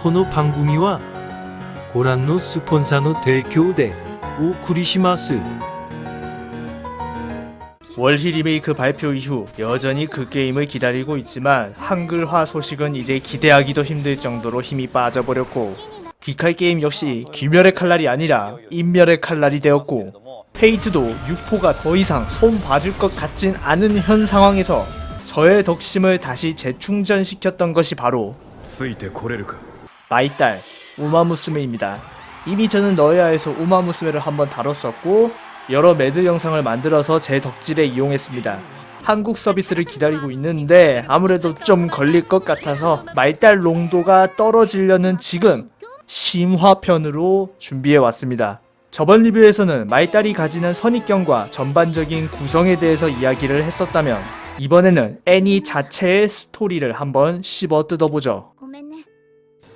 この番組はご覧のスポンサーの提供でお送りします。 월희 리메이크 발표 이후 여전히 그 게임을 기다리고 있지만 한글화 소식은 이제 기대하기도 힘들 정도로 힘이 빠져버렸고, 귀칼 게임 역시 귀멸의 칼날이 아니라 인멸의 칼날이 되었고, 페이트도 유포가 더 이상 손 봐줄 것 같진 않은 현 상황에서 저의 덕심을 다시 재충전시켰던 것이 바로 마이딸 우마무스메입니다. 이미 저는 너야에서 우마무스메를 한번 다뤘었고 여러 매드 영상을 만들어서 제 덕질에 이용했습니다. 한국 서비스를 기다리고 있는데 아무래도 좀 걸릴 것 같아서 말달 농도가 떨어지려는 지금 심화편으로 준비해왔습니다. 저번 리뷰에서는 말달이 가지는 선입견과 전반적인 구성에 대해서 이야기를 했었다면 이번에는 애니 자체의 스토리를 한번 씹어 뜯어보죠.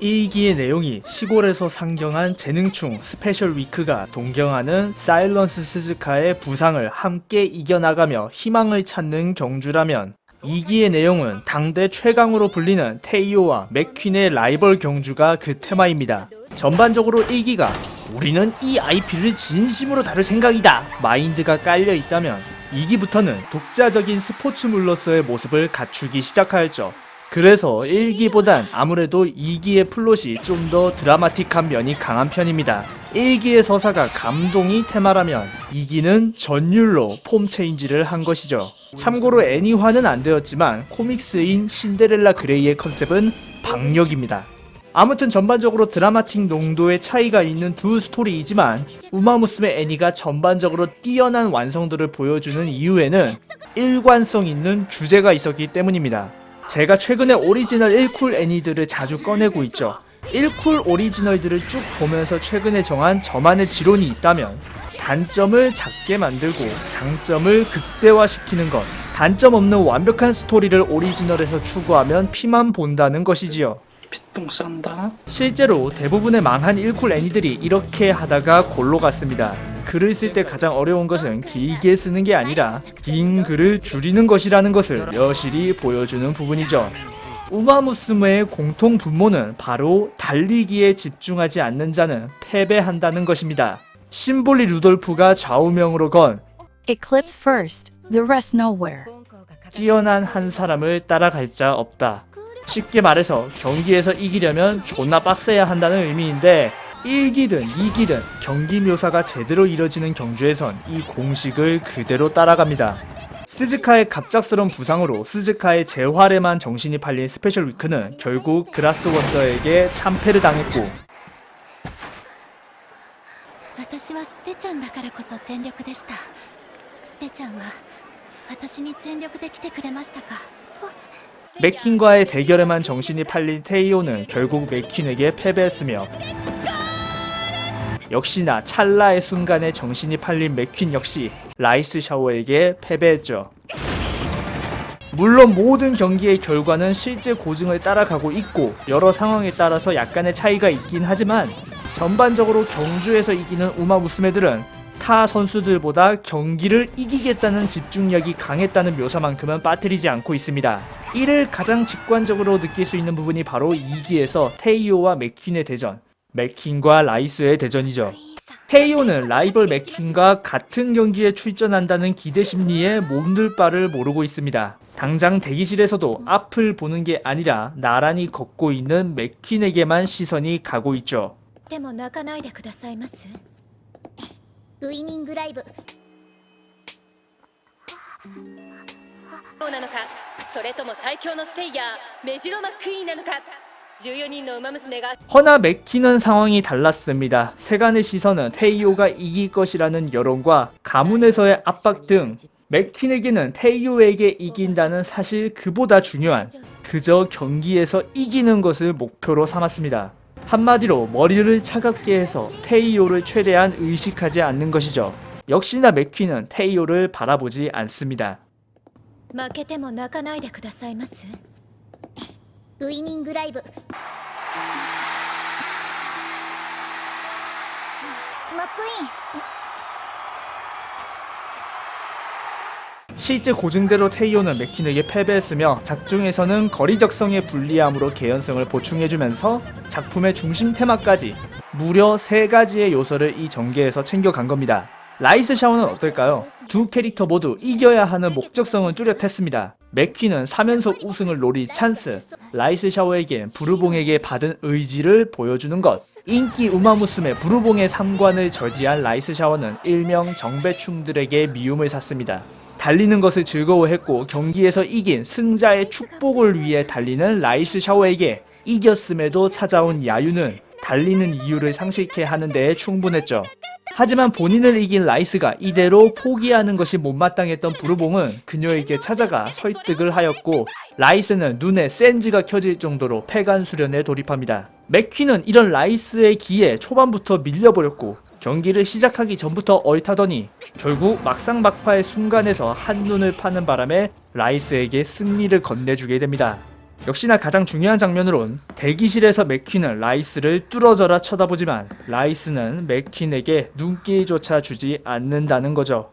1기의 내용이 시골에서 상경한 재능충 스페셜 위크가 동경하는 사일런스 스즈카의 부상을 함께 이겨나가며 희망을 찾는 경주라면, 2기의 내용은 당대 최강으로 불리는 테이오와 맥퀸의 라이벌 경주가 그 테마입니다. 전반적으로 1기가 우리는 이 IP를 진심으로 다룰 생각이다 마인드가 깔려 있다면 2기부터는 독자적인 스포츠물로서의 모습을 갖추기 시작하였죠. 그래서 1기보단 아무래도 2기의 플롯이 좀 더 드라마틱한 면이 강한 편입니다. 1기의 서사가 감동이 테마라면 2기는 전율로 폼 체인지를 한 것이죠. 참고로 애니화는 안 되었지만 코믹스인 신데렐라 그레이의 컨셉은 박력입니다. 아무튼 전반적으로 드라마틱 농도의 차이가 있는 두 스토리이지만 우마무스메 애니가 전반적으로 뛰어난 완성도를 보여주는 이유에는 일관성 있는 주제가 있었기 때문입니다. 제가 최근에 오리지널 1쿨 애니들을 자주 꺼내고 있죠. 1쿨 오리지널들을 쭉 보면서 최근에 정한 저만의 지론이 있다면 단점을 작게 만들고 장점을 극대화시키는 것, 단점 없는 완벽한 스토리를 오리지널에서 추구하면 피만 본다는 것이지요. 실제로 대부분의 망한 1쿨 애니들이 이렇게 하다가 골로 갔습니다. 글을 쓸 때 가장 어려운 것은 길게 쓰는 게 아니라 긴 글을 줄이는 것이라는 것을 여실히 보여주는 부분이죠. 우마무스메의 공통 분모는 바로 달리기에 집중하지 않는 자는 패배한다는 것입니다. 심볼리 루돌프가 좌우명으로 건 Eclipse first, the rest nowhere. 뛰어난 한 사람을 따라갈 자 없다. 쉽게 말해서 경기에서 이기려면 존나 빡세야 한다는 의미인데, 1기든 2기든 경기 묘사가 제대로 이뤄지는 경주에선 이 공식을 그대로 따라갑니다. 스즈카의 갑작스러운 부상으로 스즈카의 재활에만 정신이 팔린 스페셜 위크는 결국 그라스 원더에게 참패를 당했고, 私はスペちゃんだからこそ全力でした。スペちゃんは私に全力で来てくれましたか。 맥퀸과의 대결에만 정신이 팔린 테이오는 결국 맥퀸에게 패배했으며, 역시나 찰나의 순간에 정신이 팔린 맥퀸 역시 라이스 샤워에게 패배했죠. 물론 모든 경기의 결과는 실제 고증을 따라가고 있고 여러 상황에 따라서 약간의 차이가 있긴 하지만 전반적으로 경주에서 이기는 우마무스메들은 타 선수들보다 경기를 이기겠다는 집중력이 강했다는 묘사만큼은 빠뜨리지 않고 있습니다. 이를 가장 직관적으로 느낄 수 있는 부분이 바로 2기에서 테이오와 맥퀸의 대전, 맥퀸과 라이스의 대전이죠. 테이오는 라이벌 맥퀸과 같은 경기에 출전한다는 기대 심리에 몸둘 바를 모르고 있습니다. 당장 대기실에서도 앞을 보는 게 아니라 나란히 걷고 있는 맥퀸에게만 시선이 가고 있죠. でも泣かないでくださいます。ウイニングライブ。どうなのか、それとも最強のステイヤーメジロマックイーンなのか。14人の馬娘が 허나 맥퀸은 상황이 달랐습니다. 세간의 시선은 테이오가 이길 것이라는 여론과 가문에서의 압박 등 맥퀸에게는 테이오에게 이긴다는 사실 그보다 중요한 그저 경기에서 이기는 것을 목표로 삼았습니다. 한마디로 머리를 차갑게 해서 테이오를 최대한 의식하지 않는 것이죠. 역시나 맥퀸은 테이오를 바라보지 않습니다. 負けても泣かないでくださいます。ウイニングライブ。マックイーン。 실제 고증대로 테이오는 맥퀸에게 패배했으며 작중에서는 거리적성의 불리함으로 개연성을 보충해주면서 작품의 중심 테마까지 무려 3가지의 요소를 이 전개에서 챙겨간 겁니다. 라이스 샤오는 어떨까요? 두 캐릭터 모두 이겨야 하는 목적성은 뚜렷했습니다. 맥퀸은 3연속 우승을 노릴 찬스, 라이스 샤오에겐 부르봉에게 받은 의지를 보여주는 것. 인기 우마무스메 부르봉의 3관을 저지한 라이스 샤오는 일명 정배충들에게 미움을 샀습니다. 달리는 것을 즐거워했고 경기에서 이긴 승자의 축복을 위해 달리는 라이스 샤오에게 이겼음에도 찾아온 야유는 달리는 이유를 상실케 하는 데에 충분했죠. 하지만 본인을 이긴 라이스가 이대로 포기하는 것이 못마땅했던 부르봉은 그녀에게 찾아가 설득을 하였고 라이스는 눈에 센즈가 켜질 정도로 폐간 수련에 돌입합니다. 맥퀸은 이런 라이스의 기에 초반부터 밀려버렸고 경기를 시작하기 전부터 얼타더니 결국 막상막하의 순간에서 한눈을 파는 바람에 라이스에게 승리를 건네주게 됩니다. 역시나 가장 중요한 장면으론 대기실에서 맥퀸은 라이스를 뚫어져라 쳐다보지만 라이스는 맥퀸에게 눈길조차 주지 않는다는 거죠.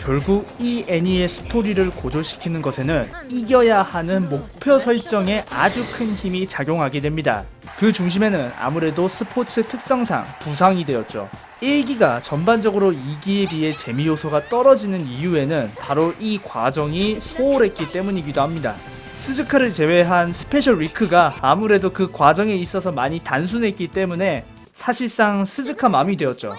결국 이 애니의 스토리를 고조시키는 것에는 이겨야 하는 목표 설정에 아주 큰 힘이 작용하게 됩니다. 그 중심에는 아무래도 스포츠 특성상 부상이 되었죠. 1기가 전반적으로 2기에 비해 재미 요소가 떨어지는 이유에는 바로 이 과정이 소홀했기 때문이기도 합니다. 스즈카를 제외한 스페셜 위크가 아무래도 그 과정에 있어서 많이 단순했기 때문에 사실상 스즈카 맘이 되었죠.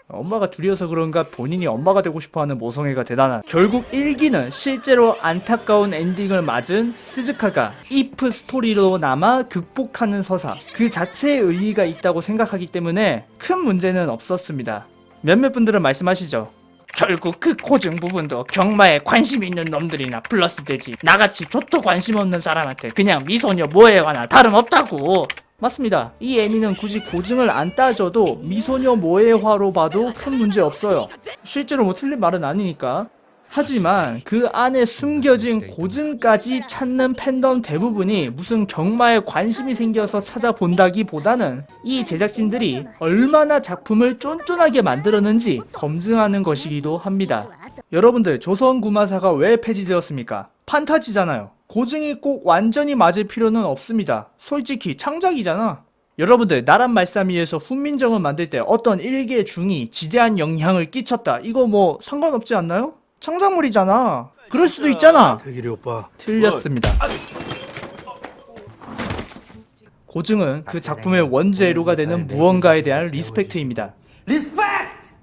엄마가 둘이어서 그런가 본인이 엄마가 되고 싶어하는 모성애가 대단한. 결국 1기는 실제로 안타까운 엔딩을 맞은 스즈카가 if 스토리로 남아 극복하는 서사 그 자체의 의의가 있다고 생각하기 때문에 큰 문제는 없었습니다. 몇몇 분들은 말씀하시죠. 결국 그 고증 부분도 경마에 관심 있는 놈들이나 플러스 되지 나같이 조토 관심 없는 사람한테 그냥 미소녀 모해화나 다름없다고. 맞습니다. 이 애니는 굳이 고증을 안 따져도 미소녀 모해화로 봐도 큰 문제 없어요. 실제로 뭐 틀린 말은 아니니까. 하지만 그 안에 숨겨진 고증까지 찾는 팬덤 대부분이 무슨 경마에 관심이 생겨서 찾아본다기보다는 이 제작진들이 얼마나 작품을 쫀쫀하게 만들었는지 검증하는 것이기도 합니다. 여러분들, 조선 구마사가 왜 폐지되었습니까? 판타지잖아요. 고증이 꼭 완전히 맞을 필요는 없습니다. 솔직히 창작이잖아. 여러분들, 나란 말싸미에서 훈민정음 만들 때 어떤 일개 중이 지대한 영향을 끼쳤다, 이거 뭐 상관없지 않나요? 창작물이잖아. 그럴 수도 있잖아. 대길이 오빠. 틀렸습니다. 고증은 그 작품의 원재료가 되는 무언가에 대한 리스펙트입니다.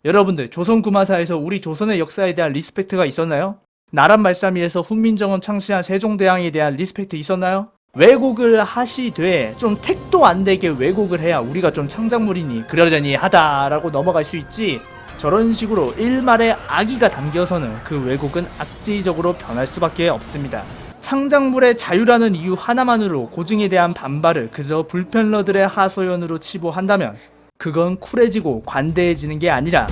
여러분들, 조선 구마사에서 우리 조선의 역사에 대한 리스펙트가 있었나요? 나란 말싸미에서 훈민정음 창시한 세종대왕에 대한 리스펙트 있었나요? 왜곡을 하시되 좀 택도 안 되게 왜곡을 해야 우리가 좀 창작물이니 그러려니 하다라고 넘어갈 수 있지, 저런 식으로 일말의 악의가 담겨서는 그 왜곡은 악질적으로 변할 수밖에 없습니다. 창작물의 자유라는 이유 하나만으로 고증에 대한 반발을 그저 불편러들의 하소연으로 치부한다면 그건 쿨해지고 관대해지는 게 아니라,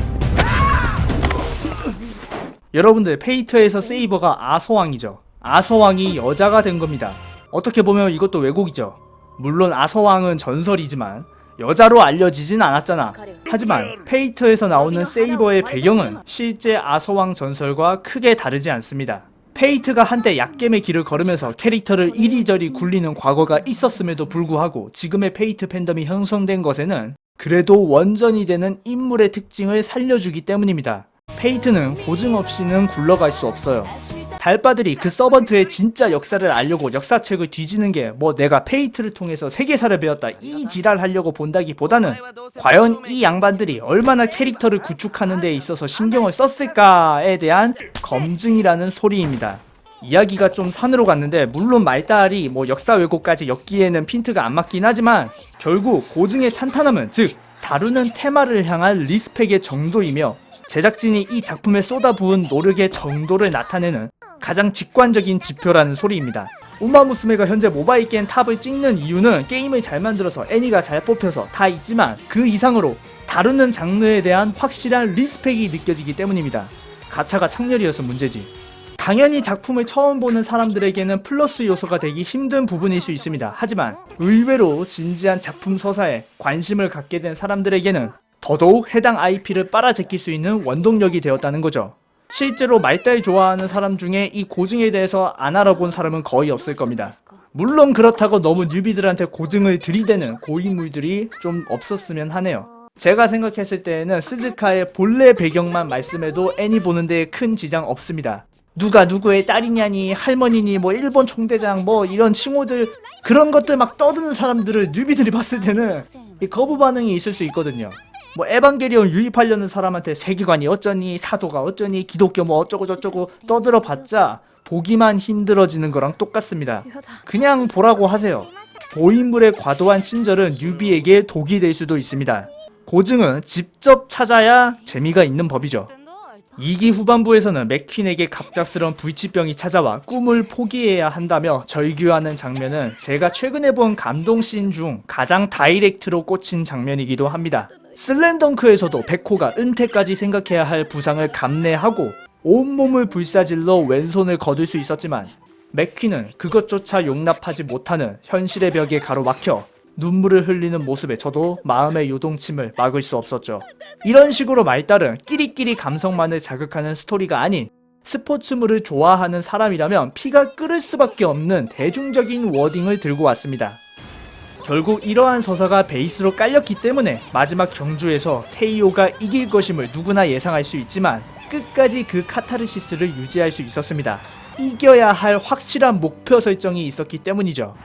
여러분들, 페이트에서 세이버가 아서왕이죠. 아서왕이 여자가 된 겁니다. 어떻게 보면 이것도 왜곡이죠. 물론 아서왕은 전설이지만 여자로 알려지진 않았잖아. 하지만 페이트에서 나오는 세이버의 배경은 실제 아서왕 전설과 크게 다르지 않습니다. 페이트가 한때 약겜의 길을 걸으면서 캐릭터를 이리저리 굴리는 과거가 있었음에도 불구하고 지금의 페이트 팬덤이 형성된 것에는 그래도 원전이 되는 인물의 특징을 살려주기 때문입니다. 페이트는 고증 없이는 굴러갈 수 없어요. 달빠들이 그 서번트의 진짜 역사를 알려고 역사책을 뒤지는 게 뭐 내가 페이트를 통해서 세계사를 배웠다 이 지랄 하려고 본다기보다는 과연 이 양반들이 얼마나 캐릭터를 구축하는 데 있어서 신경을 썼을까에 대한 검증이라는 소리입니다. 이야기가 좀 산으로 갔는데 물론 말달이 뭐 역사 왜곡까지 엮기에는 핀트가 안 맞긴 하지만 결국 고증의 탄탄함은, 즉 다루는 테마를 향한 리스펙의 정도이며 제작진이 이 작품에 쏟아부은 노력의 정도를 나타내는 가장 직관적인 지표라는 소리입니다. 우마무스메가 현재 모바일 게임 탑을 찍는 이유는 게임을 잘 만들어서 애니가 잘 뽑혀서 다 있지만 그 이상으로 다루는 장르에 대한 확실한 리스펙이 느껴지기 때문입니다. 가차가 창렬이어서 문제지. 당연히 작품을 처음 보는 사람들에게는 플러스 요소가 되기 힘든 부분일 수 있습니다. 하지만 의외로 진지한 작품 서사에 관심을 갖게 된 사람들에게는 더더욱 해당 IP를 빨아제낄 수 있는 원동력이 되었다는 거죠. 실제로 말달 좋아하는 사람 중에 이 고증에 대해서 안 알아본 사람은 거의 없을 겁니다. 물론 그렇다고 너무 뉴비들한테 고증을 들이대는 고인물들이 좀 없었으면 하네요. 제가 생각했을 때에는 스즈카의 본래 배경만 말씀해도 애니 보는데 큰 지장 없습니다. 누가 누구의 딸이냐니 할머니니 뭐 일본 총대장 뭐 이런 칭호들 그런 것들 막 떠드는 사람들을 뉴비들이 봤을 때는 이 거부 반응이 있을 수 있거든요. 뭐 에반게리온 유입하려는 사람한테 세계관이 어쩌니 사도가 어쩌니 기독교 뭐 어쩌고 저쩌고 떠들어 봤자 보기만 힘들어지는 거랑 똑같습니다. 그냥 보라고 하세요. 고인물의 과도한 친절은 뉴비에게 독이 될 수도 있습니다. 고증은 직접 찾아야 재미가 있는 법이죠. 2기 후반부에서는 맥퀸에게 갑작스러운 불치병이 찾아와 꿈을 포기해야 한다며 절규하는 장면은 제가 최근에 본 감동씬 중 가장 다이렉트로 꽂힌 장면이기도 합니다. 슬램덩크에서도 백호가 은퇴까지 생각해야 할 부상을 감내하고 온몸을 불사질러 왼손을 거둘 수 있었지만 맥퀸은 그것조차 용납하지 못하는 현실의 벽에 가로막혀 눈물을 흘리는 모습에 저도 마음의 요동침을 막을 수 없었죠. 이런 식으로 말달은 끼리끼리 감성만을 자극하는 스토리가 아닌 스포츠물을 좋아하는 사람이라면 피가 끓을 수밖에 없는 대중적인 워딩을 들고 왔습니다. 결국 이러한 서사가 베이스로 깔렸기 때문에 마지막 경주에서 테이오가 이길 것임을 누구나 예상할 수 있지만 끝까지 그 카타르시스를 유지할 수 있었습니다. 이겨야 할 확실한 목표 설정이 있었기 때문이죠.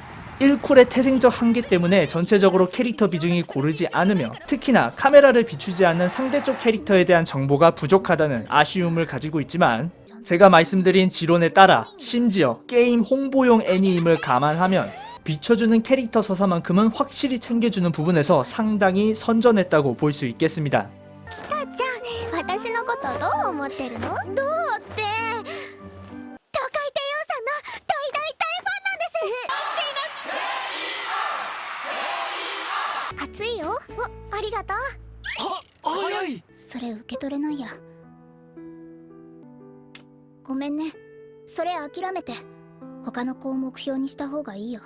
1쿨의 태생적 한계 때문에 전체적으로 캐릭터 비중이 고르지 않으며 특히나 카메라를 비추지 않는 상대쪽 캐릭터에 대한 정보가 부족하다는 아쉬움을 가지고 있지만 제가 말씀드린 지론에 따라 심지어 게임 홍보용 애니임을 감안하면 비춰주는 캐릭터 서사만큼은 확실히 챙겨주는 부분에서 상당히 선전했다고 볼 수 있겠습니다. 私のことどう思ってるの？どうって東海帝王さんの大大大ファンなんです。熱いよ。ありがとう。早い。それ受け取れないや。ごめんね。それ諦めて他の子を目標にした方がいいよ。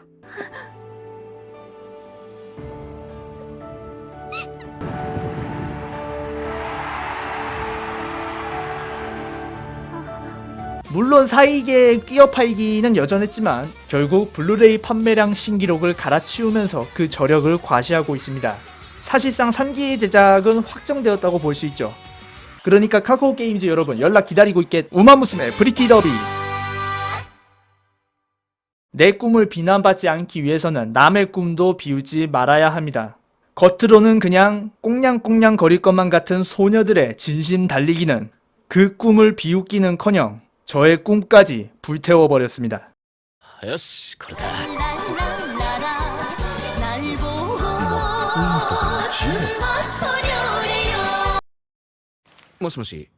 물론 사이계의 끼어 팔기는 여전했지만 결국 블루레이 판매량 신기록을 갈아치우면서 그 저력을 과시하고 있습니다. 사실상 3기 제작은 확정되었다고 볼 수 있죠. 그러니까 카카오 게임즈 여러분 연락 기다리고 있겠. 우마무스메 브리티 더비. 내 꿈을 비난받지 않기 위해서는 남의 꿈도 비우지 말아야 합니다. 겉으로는 그냥 꽁냥꽁냥 거릴 것만 같은 소녀들의 진심 달리기는 그 꿈을 비웃기는커녕 저의 꿈까지 불태워버렸습니다. よしこれだもしもし